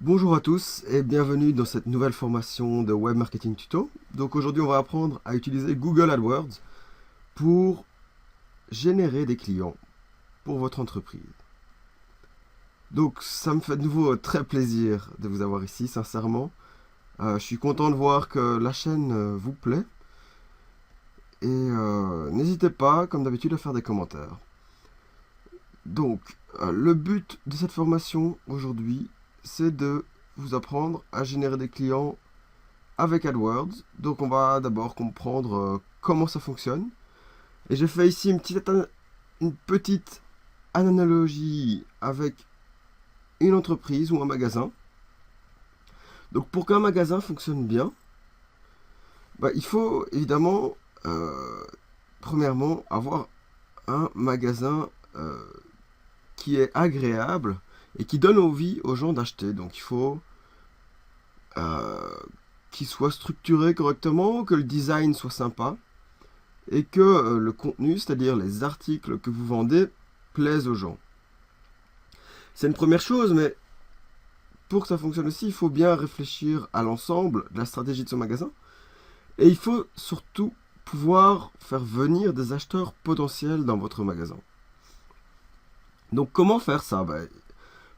Bonjour à tous et bienvenue dans cette nouvelle formation de Web Marketing Tuto. Donc aujourd'hui on va apprendre à utiliser Google AdWords pour générer des clients pour votre entreprise. Donc ça me fait de nouveau très plaisir de vous avoir ici, sincèrement. Je suis content de voir que la chaîne vous plaît. Et n'hésitez pas, comme d'habitude, à faire des commentaires. Donc, le but de cette formation aujourd'hui, c'est de vous apprendre à générer des clients avec AdWords. Donc on va d'abord comprendre comment ça fonctionne. Et j'ai fait ici une petite analogie avec une entreprise ou un magasin. Donc pour qu'un magasin fonctionne bien, il faut évidemment, premièrement, avoir un magasin qui est agréable et qui donne envie aux gens d'acheter. Donc il faut qu'il soit structuré correctement, que le design soit sympa et que le contenu, c'est-à-dire les articles que vous vendez, plaisent aux gens. C'est une première chose, mais pour que ça fonctionne aussi, il faut bien réfléchir à l'ensemble de la stratégie de ce magasin. Et il faut surtout pouvoir faire venir des acheteurs potentiels dans votre magasin. Donc comment faire ça?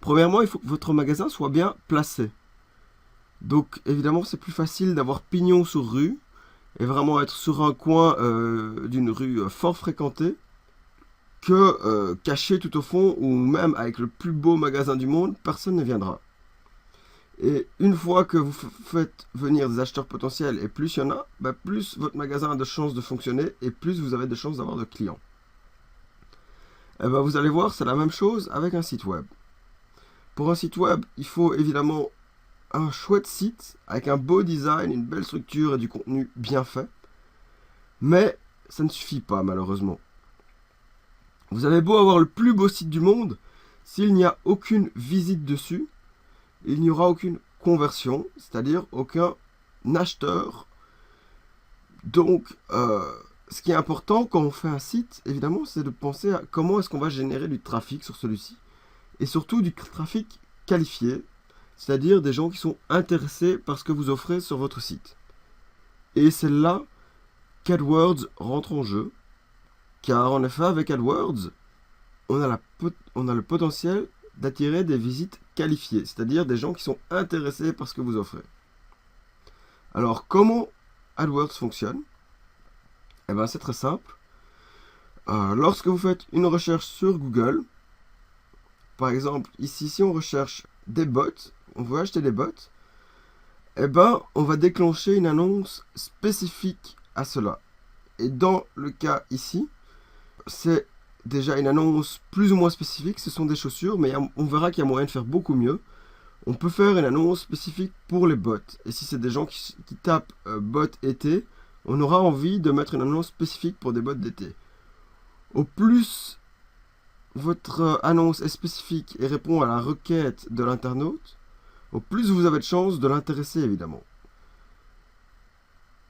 Premièrement, il faut que votre magasin soit bien placé. Donc évidemment, c'est plus facile d'avoir pignon sur rue et vraiment être sur un coin d'une rue fort fréquentée que caché tout au fond, ou même avec le plus beau magasin du monde, personne ne viendra. Et une fois que vous faites venir des acheteurs potentiels, et plus il y en a, plus votre magasin a de chances de fonctionner, et plus vous avez de chances d'avoir de clients. Et vous allez voir, c'est la même chose avec un site web. Pour un site web, il faut évidemment un chouette site, avec un beau design, une belle structure et du contenu bien fait. Mais ça ne suffit pas, malheureusement. Vous avez beau avoir le plus beau site du monde, s'il n'y a aucune visite dessus, il n'y aura aucune conversion, c'est-à-dire aucun acheteur. Donc, ce qui est important quand on fait un site, évidemment, c'est de penser à comment est-ce qu'on va générer du trafic sur celui-ci. Et surtout du trafic qualifié, c'est-à-dire des gens qui sont intéressés par ce que vous offrez sur votre site. Et c'est là qu'AdWords rentre en jeu, car en effet, avec AdWords, on a le potentiel d'attirer des visites qualifiées, c'est-à-dire des gens qui sont intéressés par ce que vous offrez. Alors, comment AdWords fonctionne? C'est très simple. Lorsque vous faites une recherche sur Google, par exemple, ici, si on recherche des bots, on veut acheter des bots, on va déclencher une annonce spécifique à cela. Et dans le cas ici, c'est déjà une annonce plus ou moins spécifique, ce sont des chaussures, mais on verra qu'il y a moyen de faire beaucoup mieux. On peut faire une annonce spécifique pour les bots. Et si c'est des gens qui tapent bots été, on aura envie de mettre une annonce spécifique pour des bots d'été. Au plus votre annonce est spécifique et répond à la requête de l'internaute, au plus vous avez de chances de l'intéresser, évidemment.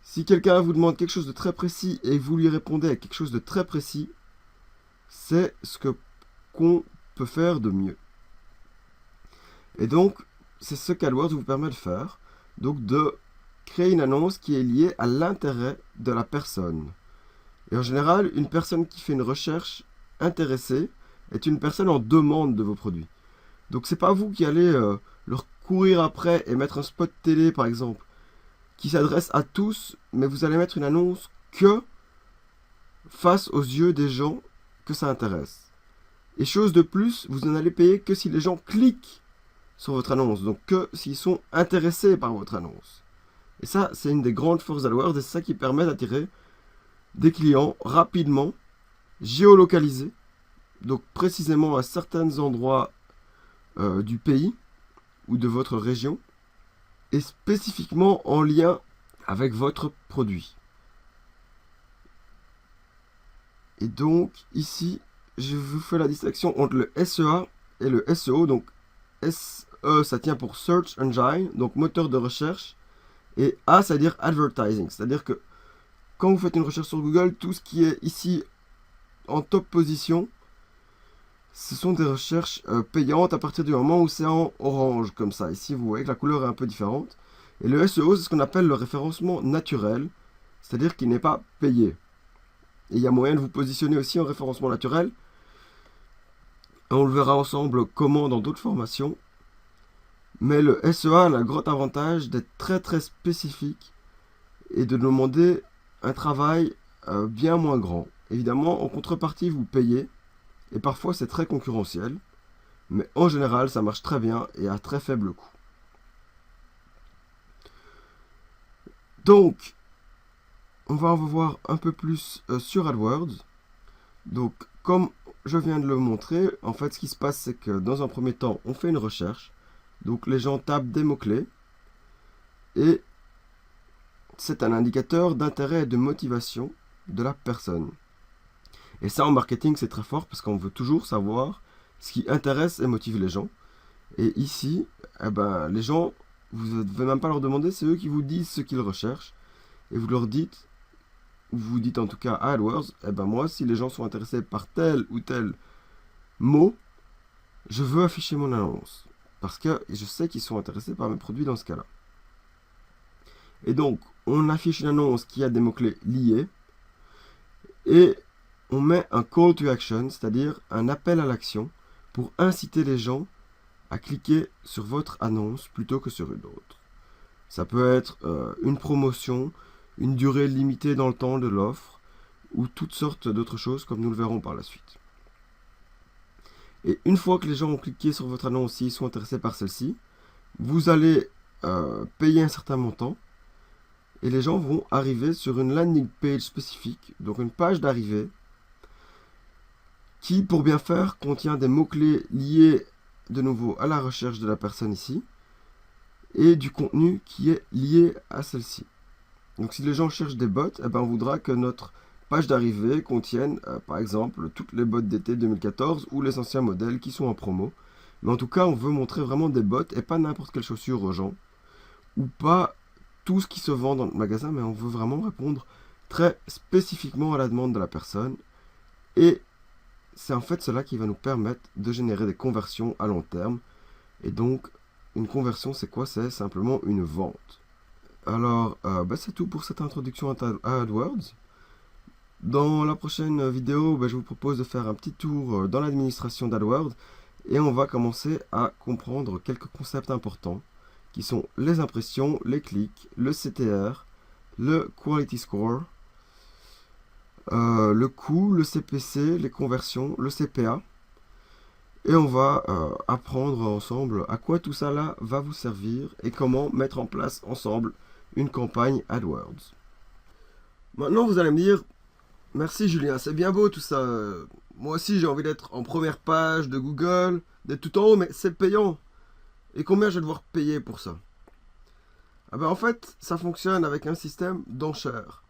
Si quelqu'un vous demande quelque chose de très précis et vous lui répondez à quelque chose de très précis, c'est ce qu'on peut faire de mieux. Et donc, c'est ce qu'AdWords vous permet de faire. Donc, de créer une annonce qui est liée à l'intérêt de la personne. Et en général, une personne qui fait une recherche intéressée est une personne en demande de vos produits. Donc, c'est pas vous qui allez leur courir après et mettre un spot télé, par exemple, qui s'adresse à tous, mais vous allez mettre une annonce que face aux yeux des gens que ça intéresse. Et chose de plus, vous n'en allez payer que si les gens cliquent sur votre annonce, donc que s'ils sont intéressés par votre annonce. Et ça, c'est une des grandes forces d'AdWords, et c'est ça qui permet d'attirer des clients rapidement, géolocalisés, donc précisément à certains endroits du pays ou de votre région, et spécifiquement en lien avec votre produit. Et donc, ici, je vous fais la distinction entre le SEA et le SEO. Donc, SE, ça tient pour Search Engine, donc moteur de recherche. Et A, ça veut dire Advertising. C'est-à-dire que quand vous faites une recherche sur Google, tout ce qui est ici en top position, ce sont des recherches payantes à partir du moment où c'est en orange, comme ça. Ici, vous voyez que la couleur est un peu différente. Et le SEO, c'est ce qu'on appelle le référencement naturel, c'est-à-dire qu'il n'est pas payé. Et il y a moyen de vous positionner aussi en référencement naturel. On le verra ensemble comment dans d'autres formations. Mais le SEA a le grand avantage d'être très très spécifique et de demander un travail bien moins grand. Évidemment, en contrepartie, vous payez, et parfois c'est très concurrentiel, mais en général, ça marche très bien et à très faible coût. Donc, on va en voir un peu plus sur AdWords. Donc, comme je viens de le montrer, en fait, ce qui se passe, c'est que dans un premier temps, on fait une recherche. Donc, les gens tapent des mots-clés et c'est un indicateur d'intérêt et de motivation de la personne. Et ça, en marketing, c'est très fort parce qu'on veut toujours savoir ce qui intéresse et motive les gens. Et ici, eh ben, les gens, vous ne devez même pas leur demander, c'est eux qui vous disent ce qu'ils recherchent. Et vous leur dites, vous dites en tout cas à AdWords, eh ben moi, si les gens sont intéressés par tel ou tel mot, je veux afficher mon annonce. Parce que je sais qu'ils sont intéressés par mes produits dans ce cas-là. Et donc, on affiche une annonce qui a des mots-clés liés. Et on met un call to action, c'est-à-dire un appel à l'action, pour inciter les gens à cliquer sur votre annonce plutôt que sur une autre. Ça peut être une promotion, une durée limitée dans le temps de l'offre, ou toutes sortes d'autres choses comme nous le verrons par la suite. Et une fois que les gens ont cliqué sur votre annonce, s'ils sont intéressés par celle-ci, vous allez payer un certain montant, et les gens vont arriver sur une landing page spécifique, donc une page d'arrivée, qui, pour bien faire, contient des mots-clés liés de nouveau à la recherche de la personne ici, et du contenu qui est lié à celle-ci. Donc si les gens cherchent des bottes, eh ben, on voudra que notre page d'arrivée contienne, par exemple, toutes les bottes d'été 2014 ou les anciens modèles qui sont en promo. Mais en tout cas, on veut montrer vraiment des bottes et pas n'importe quelle chaussure aux gens, ou pas tout ce qui se vend dans le magasin, mais on veut vraiment répondre très spécifiquement à la demande de la personne. Et c'est en fait cela qui va nous permettre de générer des conversions à long terme. Et donc, une conversion, c'est quoi? C'est simplement une vente. Alors, c'est tout pour cette introduction à AdWords. Dans la prochaine vidéo, je vous propose de faire un petit tour dans l'administration d'AdWords et on va commencer à comprendre quelques concepts importants qui sont les impressions, les clics, le CTR, le Quality Score, le coût, le CPC, les conversions, le CPA. Et on va apprendre ensemble à quoi tout ça là va vous servir et comment mettre en place ensemble une campagne AdWords. Maintenant, vous allez me dire, merci Julien, c'est bien beau tout ça. Moi aussi, j'ai envie d'être en première page de Google, d'être tout en haut, mais c'est payant. Et combien je vais devoir payer pour ça? En fait, ça fonctionne avec un système d'enchères.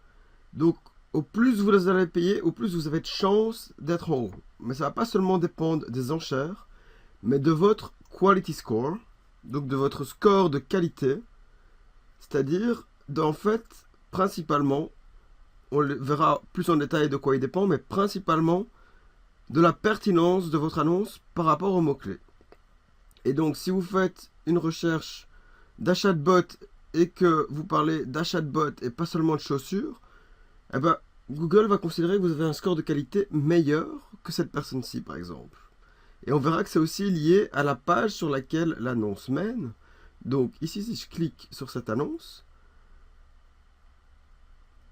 Donc, au plus vous allez payer, au plus vous avez de chances d'être en haut. Mais ça va pas seulement dépendre des enchères, mais de votre quality score, donc de votre score de qualité, c'est-à-dire, en fait, principalement, on verra plus en détail de quoi il dépend, mais principalement de la pertinence de votre annonce par rapport aux mots-clés. Et donc, si vous faites une recherche d'achat de bottes et que vous parlez d'achat de bottes et pas seulement de chaussures, Google va considérer que vous avez un score de qualité meilleur que cette personne-ci, par exemple. Et on verra que c'est aussi lié à la page sur laquelle l'annonce mène. Donc, ici, si je clique sur cette annonce,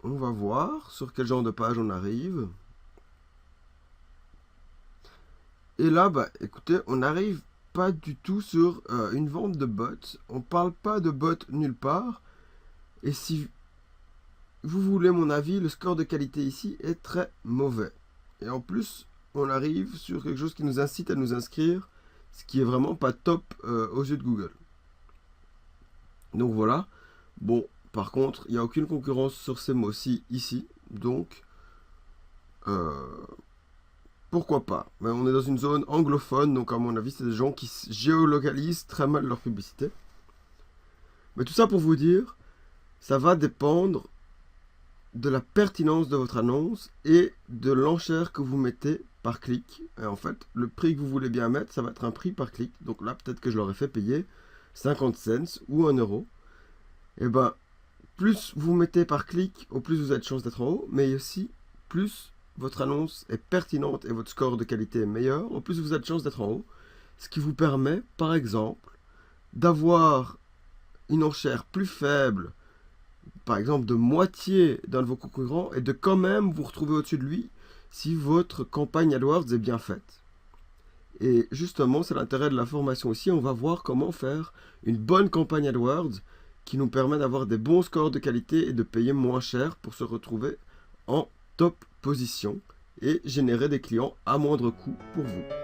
on va voir sur quel genre de page on arrive. Et là, écoutez, on n'arrive pas du tout sur une vente de bots. On parle pas de bots nulle part. Et si vous voulez mon avis, le score de qualité ici est très mauvais. Et en plus, on arrive sur quelque chose qui nous incite à nous inscrire, ce qui est vraiment pas top aux yeux de Google. Donc voilà. Bon, par contre, il n'y a aucune concurrence sur ces mots-ci ici. Donc, pourquoi pas? Mais on est dans une zone anglophone, donc à mon avis, c'est des gens qui géolocalisent très mal leur publicité. Mais tout ça pour vous dire, ça va dépendre de la pertinence de votre annonce et de l'enchère que vous mettez par clic. Et en fait, le prix que vous voulez bien mettre, ça va être un prix par clic. Donc là, peut-être que je leur ai fait payer 50 cents ou 1 euro. Et ben, plus vous mettez par clic, au plus vous avez de chances d'être en haut, mais aussi plus votre annonce est pertinente et votre score de qualité est meilleur, au plus vous avez de chances d'être en haut. Ce qui vous permet, par exemple, d'avoir une enchère plus faible, par exemple de moitié d'un de vos concurrents, et de quand même vous retrouver au-dessus de lui si votre campagne AdWords est bien faite. Et justement, c'est l'intérêt de la formation aussi, on va voir comment faire une bonne campagne AdWords qui nous permet d'avoir des bons scores de qualité et de payer moins cher pour se retrouver en top position et générer des clients à moindre coût pour vous.